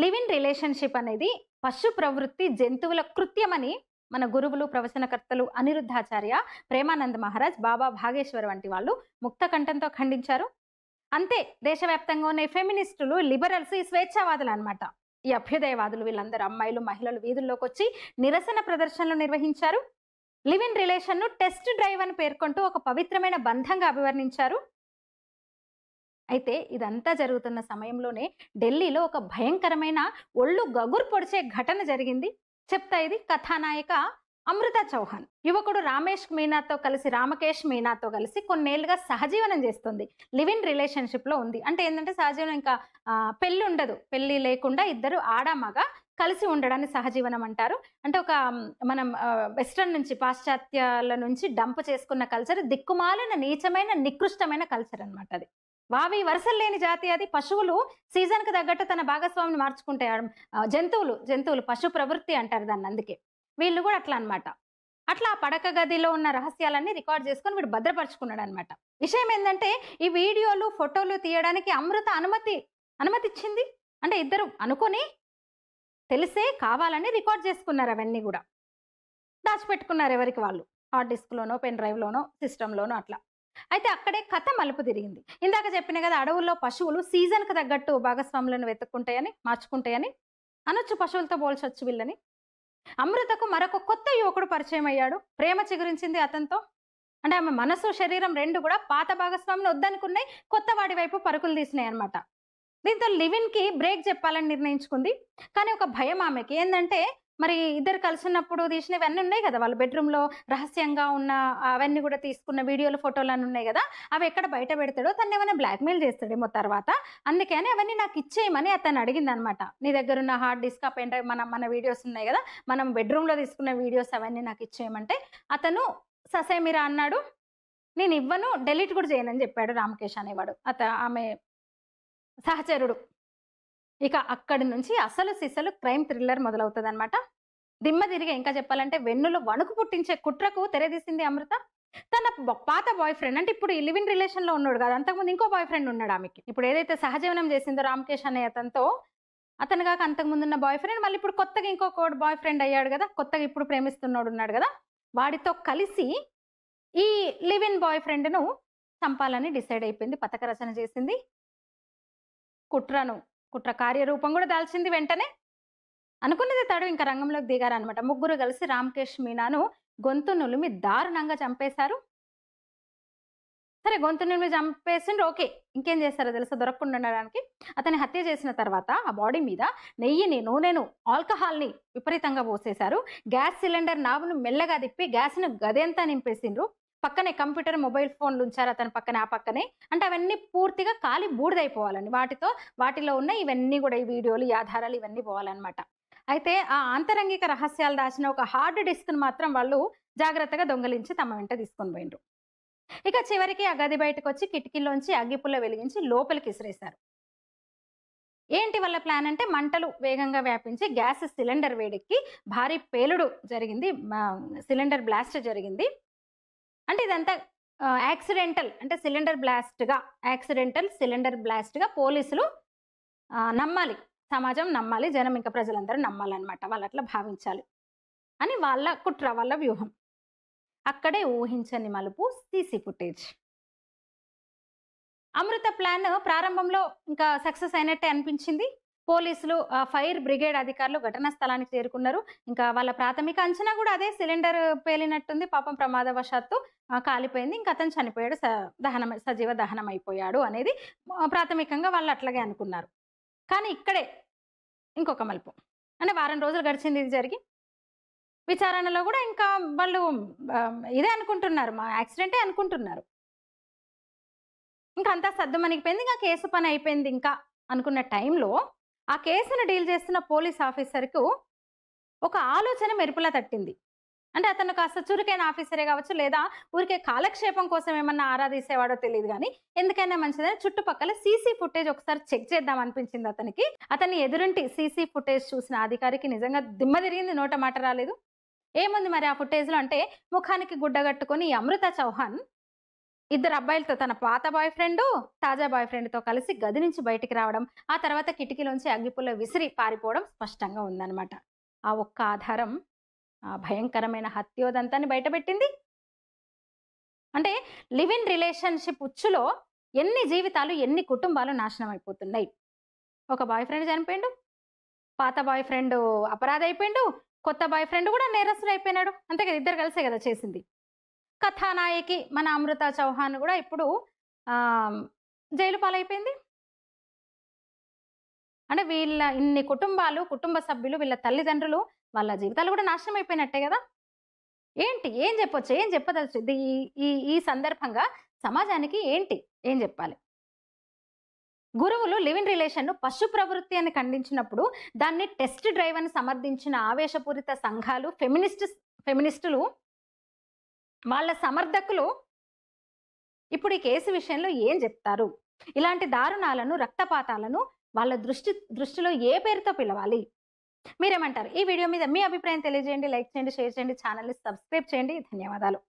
Live in relationship అనేది పశు ప్రవృత్తి, జంతువుల కృత్యమని మన గురువులు, ప్రవచనకర్తలు అనిరుద్ధాచార్య, ప్రేమానంద మహారాజ్, బాబా భాగేశ్వర్ వంటి వాళ్ళు ముక్త కంఠంతో ఖండించారు. అంతే దేశవ్యాప్తంగా ఉన్న ఈ ఫెమినిస్టులు, లిబరల్స్, ఈ స్వేచ్ఛావాదులనమాట. ఈ అభ్యుదయవాదులు వీళ్ళందరూ అమ్మాయిలు, మహిళలు వీధుల్లోకొచ్చి నిరసన ప్రదర్శనలు నిర్వహించారు. లివ్ ఇన్ రిలేషన్‌ను టెస్ట్ డ్రైవ్ అని పేర్కొంటూ ఒక పవిత్రమైన బంధంగా అభివర్ణించారు. అయితే ఇదంతా జరుగుతున్న సమయంలోనే ఢిల్లీలో ఒక భయంకరమైన ఒళ్ళు గగురు పొడిచే ఘటన జరిగింది. చెప్తా ఇది. కథానాయిక అమృత చౌహాన్ యువకుడు రామకేష్ మీనాతో కలిసి కొన్నేళ్లుగా సహజీవనం చేస్తుంది. లివ్ ఇన్ రిలేషన్‌షిప్ లో ఉంది. అంటే ఏంటంటే సహజీవనం ఇంకా పెళ్లి ఉండదు. పెళ్లి లేకుండా ఇద్దరు ఆడామగ కలిసి ఉండడాన్ని సహజీవనం అంటారు. అంటే ఒక మనం వెస్టర్న్ నుంచి, పాశ్చాత్యాల నుంచి డంప్ చేసుకున్న కల్చర్, దిక్కుమాలిన నీచమైన నికృష్టమైన కల్చర్ అన్నమాట అది. వావి వరుసలు లేని జాతి అది. పశువులు సీజన్‌కి తగ్గట్టు తన భాగస్వామిని మార్చుకుంటాయి. జంతువులు పశు ప్రవృత్తి అంటారు దాన్ని. అందుకే వీళ్ళు కూడా అట్లా అన్నమాట. అట్లా ఆ పడక గదిలో ఉన్న రహస్యాలన్నీ రికార్డ్ చేసుకొని వీడు భద్రపరుచుకున్నాడన్నమాట. విషయం ఏందంటే ఈ వీడియోలు, ఫోటోలు తీయడానికి అమృత అనుమతి ఇచ్చింది. అంటే ఇద్దరు అనుకొని తెలిసే కావాలని రికార్డ్ చేసుకున్నారు. అవన్నీ కూడా దాచిపెట్టుకున్నారు ఎవరికి వాళ్ళు. హార్డ్ డిస్క్‌లోనో, పెన్ డ్రైవ్‌లోనో, సిస్టమ్‌లోనో అట్లా. అయితే అక్కడే కథ మలుపు తిరిగింది. ఇందాక చెప్పిన కదా, అడవుల్లో పశువులు సీజన్‌కి తగ్గట్టు భాగస్వాములను వెతుక్కుంటాయని, మార్చుకుంటాయని అనొచ్చు. పశువులతో పోల్చొచ్చు వీళ్ళని. అమృతకు మరొక కొత్త యువకుడు పరిచయం అయ్యాడు. ప్రేమ చిగురించింది అతనితో. అంటే ఆమె మనసు, శరీరం రెండు కూడా పాత భాగస్వామిని వద్దనుకున్నాయి. కొత్త వాడి వైపు పరుగులు తీసినాయి అన్నమాట. దీంతో లివ్ ఇన్ కి బ్రేక్ చెప్పాలని నిర్ణయించుకుంది. కానీ ఒక భయం ఆమెకి. ఏందంటే మరి ఇద్దరు కలిసినప్పుడు తీసినవన్నీ ఉన్నాయి కదా, వాళ్ళ బెడ్రూమ్‌లో రహస్యంగా ఉన్న అవన్నీ కూడా తీసుకున్న వీడియోలు, ఫోటోలు అన్నీ ఉన్నాయి కదా, అవి ఎక్కడ బయట పెడతాడో, తననేమైనా బ్లాక్‌మెయిల్ చేస్తాడేమో తర్వాత. అందుకని అవన్నీ నాకు ఇచ్చేయమని అతను అడిగిందనమాట. నీ దగ్గరున్న హార్డ్ డిస్క్, ఆ పెన్ డ్రైవ్, మన వీడియోస్ ఉన్నాయి కదా, మనం బెడ్రూమ్‌లో తీసుకున్న వీడియోస్ అవన్నీ నాకు ఇచ్చేయమంటే అతను ససేమిరా అన్నాడు. నేను ఇవ్వను, డెలీట్ కూడా చేయనని చెప్పాడు రామకేష్ అనేవాడు. ఆమె సహచరుడు. ఇక అక్కడి నుంచి అసలు సిసలు క్రైమ్ థ్రిల్లర్ మొదలవుతదనమాట. దిమ్మ తిరిగే, ఇంకా చెప్పాలంటే వెన్నులో వణుకు పుట్టించే కుట్రకు తెరదీసింది అమృత. తన పాత బాయ్ ఫ్రెండ్, అంటే ఇప్పుడు ఈ లివ్ ఇన్ రిలేషన్‌లో ఉన్నాడు కదా, అంతకుముందు ఇంకో బాయ్ ఫ్రెండ్ ఉన్నాడు ఆమెకి. ఇప్పుడు ఏదైతే సహజీవనం చేసిందో రామకేష్ అనే అతనితో, అతను కాక అంతకుముందున్న బాయ్ ఫ్రెండ్, మళ్ళీ ఇప్పుడు కొత్తగా ఇంకొకడు బాయ్ ఫ్రెండ్ అయ్యాడు కదా, కొత్తగా ఇప్పుడు ప్రేమిస్తున్నోడు ఉన్నాడు కదా, వాడితో కలిసి ఈ లివ్ ఇన్ బాయ్ ఫ్రెండ్‌ను చంపాలని డిసైడ్ అయిపోయింది. పథక రచన చేసింది. కుట్ర కార్యరూపం కూడా దాల్చింది వెంటనే. అనుకున్నది తడు ఇంకా రంగంలోకి దిగారనమాట. ముగ్గురు కలిసి రామకేష్ మీనాను గొంతు నులిమి దారుణంగా చంపేశారు. సరే, గొంతు నులిమి చంపేసిండ్రు, ఓకే. ఇంకేం చేస్తారో తెలుసా దొరకకుండా ఉండడానికి? అతన్ని హత్య చేసిన తర్వాత ఆ బాడీ మీద నెయ్యిని, నూనెను, ఆల్కహాల్‌ని విపరీతంగా పోసేశారు. గ్యాస్ సిలిండర్ నాబును మెల్లగా తిప్పి గ్యాస్‌ను గదంతా నింపేసిండ్రు. పక్కనే కంప్యూటర్, మొబైల్ ఫోన్లు ఉంచారు అతని పక్కనే, ఆ పక్కనే. అంటే అవన్నీ పూర్తిగా కాలి బూడిదైపోవాలని. వాటిలో ఉన్న ఇవన్నీ కూడా, ఈ వీడియోలు, ఈ ఆధారాలు ఇవన్నీ పోవాలన్నమాట. అయితే ఆ ఆంతరంగిక రహస్యాలు దాచిన ఒక హార్డ్ డిస్క్‌ను మాత్రం వాళ్ళు జాగ్రత్తగా దొంగిలించి తమ వెంట తీసుకొని పోయిండ్రు. ఇక చివరికి ఆ గది బయటకొచ్చి కిటికీలోంచి అగ్గిపుల్ల వెలిగించి లోపలికి ఇసిరేశారు. ఏంటి వాళ్ళ ప్లాన్ అంటే, మంటలు వేగంగా వ్యాపించి గ్యాస్ సిలిండర్ వేడెక్కి భారీ పేలుడు జరిగింది. సిలిండర్ బ్లాస్ట్ జరిగింది. అంటే ఇదంతా యాక్సిడెంటల్ సిలిండర్ బ్లాస్ట్‌గా పోలీసులు నమ్మాలి. సమాజం నమ్మాలి. జనం, ఇంకా ప్రజలందరూ నమ్మాలన్నమాట. వాళ్ళు అట్లా భావించాలి అని వాళ్ళ కుట్ర, వాళ్ళ వ్యూహం. అక్కడే ఊహించని మలుపు సీసీ ఫుటేజ్. అమృత ప్లాన్ ప్రారంభంలో ఇంకా సక్సెస్ అయినట్టే అనిపించింది. పోలీసులు, ఫైర్ బ్రిగేడ్ అధికారులు ఘటనా స్థలానికి చేరుకున్నారు. ఇంకా వాళ్ళ ప్రాథమిక అంచనా కూడా అదే, సిలిండర్ పేలినట్టుంది, పాపం ప్రమాదవశాత్తు కాలిపోయింది, ఇంకా అతను చనిపోయాడు, సజీవ దహనం అయిపోయాడు అనేది ప్రాథమికంగా వాళ్ళు అట్లాగే అనుకున్నారు. కానీ ఇక్కడే ఇంకొక మలుపు. అంటే వారం రోజులు గడిచింది ఇది జరిగి. విచారణలో కూడా ఇంకా వాళ్ళు ఇదే అనుకుంటున్నారు, మా యాక్సిడెంటే అనుకుంటున్నారు. ఇంకా అంతా సద్దుమణిగిపోయింది. ఇంకా కేసు పని అయిపోయింది ఇంకా అనుకున్న టైంలో ఆ కేసును డీల్ చేస్తున్న పోలీస్ ఆఫీసర్‌కు ఒక ఆలోచన మెరుపులా తట్టింది. అంటే అతను కాస్త చురుకైన ఆఫీసరే కావచ్చు, లేదా ఊరికే కాలక్షేపం కోసం ఏమన్నా ఆరా తీసేవాడో తెలీదు గానీ, ఎందుకైనా మంచిదని చుట్టుపక్కల సీసీ ఫుటేజ్ ఒకసారి చెక్ చేద్దాం అనిపించింది అతనికి. అతని ఎదురింటి సీసీ ఫుటేజ్ చూసిన అధికారికి నిజంగా దిమ్మ తిరిగింది, నోట మాట రాలేదు. ఏముంది మరి ఆ ఫుటేజ్‌లో అంటే, ముఖానికి గుడ్డ కట్టుకొని ఈ అమృత చౌహాన్ ఇద్దరు అబ్బాయిలతో తన పాత బాయ్ ఫ్రెండ్, తాజా బాయ్ ఫ్రెండ్‌తో కలిసి గది నుంచి బయటికి రావడం, ఆ తర్వాత కిటికీలోంచి అగ్గిపుల్ల విసిరి పారిపోవడం స్పష్టంగా ఉందన్నమాట. ఆ ఒక్క ఆధారం ఆ భయంకరమైన హత్యోదంతాన్ని బయటపెట్టింది. అంటే లివ్ ఇన్ రిలేషన్‌షిప్ ఉచ్చులో ఎన్ని జీవితాలు, ఎన్ని కుటుంబాలు నాశనం అయిపోతున్నాయి. ఒక బాయ్ ఫ్రెండ్ చనిపోయిండు. పాత బాయ్ ఫ్రెండ్ అపరాధి అయిపోయిండు. కొత్త బాయ్ ఫ్రెండ్ కూడా నేరస్తుడయిపోయినాడు. అంతే కదా! ఇద్దరు కలిసే కదా చేసింది. కథానాయకి మన అమృత చౌహాన్ గూడా ఇప్పుడు ఆహ్, జైలు పాలైపోయింది. అంటే వీళ్ళ ఇన్ని కుటుంబాలు, కుటుంబ సభ్యులు, వీళ్ళ తల్లిదండ్రులు వాళ్ళ జీవితాలు గూడా నాశనం అయిపోయినట్టే గదా! ఏంటి? ఏం జెప్పొచ్చు? ఏం జెప్పదలుచు ఈ ఈ ఈ సందర్భంగా సమాజానికి ఏంటి? ఏం జెప్పాలి? గురువులు లివ్ ఇన్ రిలేషన్‌ను పశు ప్రవృత్తి అని ఖండించినప్పుడు, దాన్ని టెస్ట్ డ్రైవ్ అని సమర్థించిన ఆవేశపూరిత సంఘాలు, ఫెమినిస్టులు, వాళ్ళ సమర్థకులు ఇప్పుడు ఈ కేసు విషయంలో ఏం జెప్తారు? ఇలాంటి దారుణాలను, రక్తపాతాలను వాళ్ళ దృష్టిలో ఏ పేరుతో పిలవాలి? మీరేమంటారు? ఈ వీడియో మీద మీ అభిప్రాయం తెలియజేయండి. లైక్ చేయండి, షేర్ చేయండి, ఛానెల్‌ని సబ్స్క్రైబ్ చేయండి. ధన్యవాదాలు.